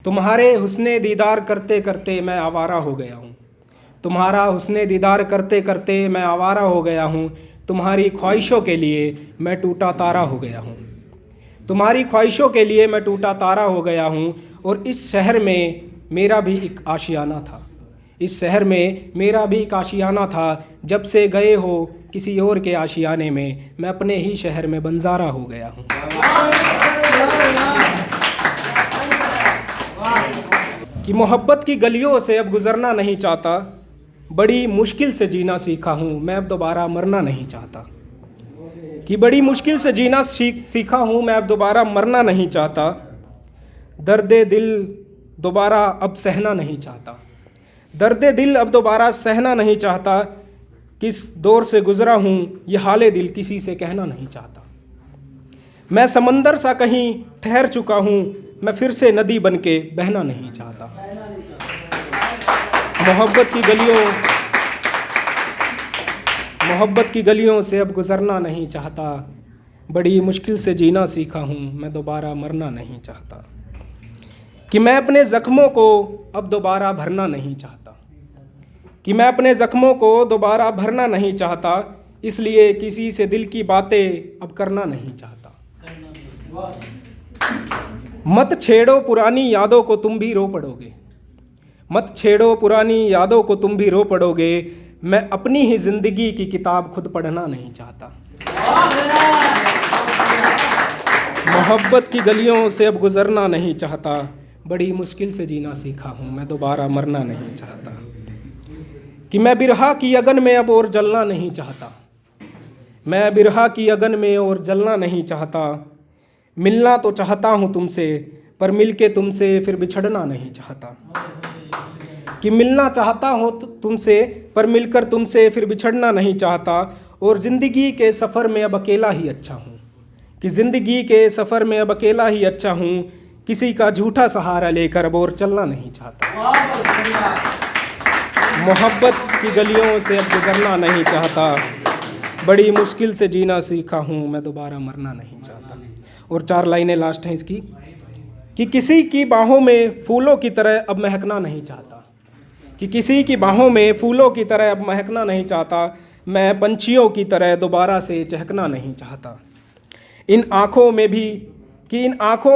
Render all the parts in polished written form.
तुम्हारे हुस्ने दीदार करते करते मैं आवारा हो गया हूँ। तुम्हारा हुस्ने दीदार करते करते मैं आवारा हो गया हूँ। तुम्हारी ख्वाहिशों के लिए मैं टूटा तारा हो गया हूँ। तुम्हारी ख्वाहिशों के लिए मैं टूटा तारा हो गया हूँ। और इस शहर में मेरा भी एक आशियाना था। इस शहर में मेरा भी एक आशियाना था। जब से गए हो किसी और के आशियाने में, मैं अपने ही शहर में बंजारा हो गया हूँ। कि मोहब्बत की गलियों से अब गुज़रना नहीं चाहता। बड़ी मुश्किल से जीना सीखा हूँ, मैं अब दोबारा मरना नहीं चाहता। कि बड़ी मुश्किल से जीना सीखा हूँ, मैं अब दोबारा मरना नहीं चाहता। दर्दे दिल दोबारा अब सहना नहीं चाहता। दर्दे दिल अब दोबारा सहना नहीं चाहता। किस दौर से गुज़रा हूँ ये हाले दिल किसी से कहना नहीं चाहता। मैं समंदर सा कहीं ठहर चुका हूँ, मैं फिर से नदी बन के बहना नहीं चाहता। मोहब्बत की गलियों से अब गुज़रना नहीं चाहता। बड़ी मुश्किल से जीना सीखा हूँ, मैं दोबारा मरना नहीं चाहता। कि मैं अपने ज़ख्मों को अब दोबारा भरना नहीं चाहता। कि मैं अपने ज़ख्मों को दोबारा भरना नहीं चाहता। इसलिए किसी से दिल की बातें अब करना नहीं चाहता। मत छेड़ो पुरानी यादों को तुम भी रो पड़ोगे। मत छेड़ो पुरानी यादों को तुम भी रो पड़ोगे। मैं अपनी ही ज़िंदगी की किताब खुद पढ़ना नहीं चाहता। मोहब्बत की गलियों से अब गुज़रना नहीं चाहता। बड़ी मुश्किल से जीना सीखा हूँ, मैं दोबारा मरना नहीं चाहता। कि मैं बिरहा की अगन में अब और जलना नहीं चाहता। मैं बिरहा की अगन में और जलना नहीं चाहता। मिलना तो चाहता हूँ तुमसे, पर मिलके तुमसे फिर बिछड़ना नहीं चाहता। कि मिलना चाहता हूँ तुमसे, पर मिलकर तुमसे फिर बिछड़ना नहीं चाहता। और ज़िंदगी के सफ़र में अब अकेला ही अच्छा हूँ। कि ज़िंदगी के सफ़र में अब अकेला ही अच्छा हूँ। किसी का झूठा सहारा लेकर अब और चलना नहीं चाहता। मोहब्बत की गलियों से अब गुज़रना नहीं चाहता। बड़ी मुश्किल से जीना सीखा हूँ, मैं दोबारा मरना नहीं चाहता। और 4 लाइनें लास्ट हैं इसकी। कि किसी की बाहों में फूलों की तरह अब महकना नहीं चाहता। कि किसी की बाहों में फूलों की तरह अब महकना नहीं चाहता। मैं पंछियों की तरह दोबारा से चहकना नहीं चाहता। इन आँखों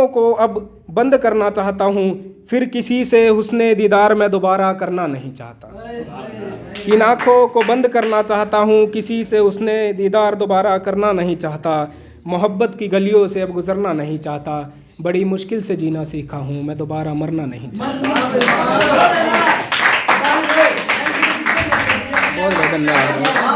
को अब बंद करना चाहता हूँ। फिर किसी से हुस्ने दीदार मैं दोबारा करना नहीं चाहता। इन आँखों को बंद करना चाहता हूँ, किसी से हुस्ने दीदार दोबारा करना नहीं चाहता। मोहब्बत की गलियों से अब गुज़रना नहीं चाहता। बड़ी मुश्किल से जीना सीखा हूँ, मैं दोबारा मरना नहीं चाहता। बहुत धन्यवाद।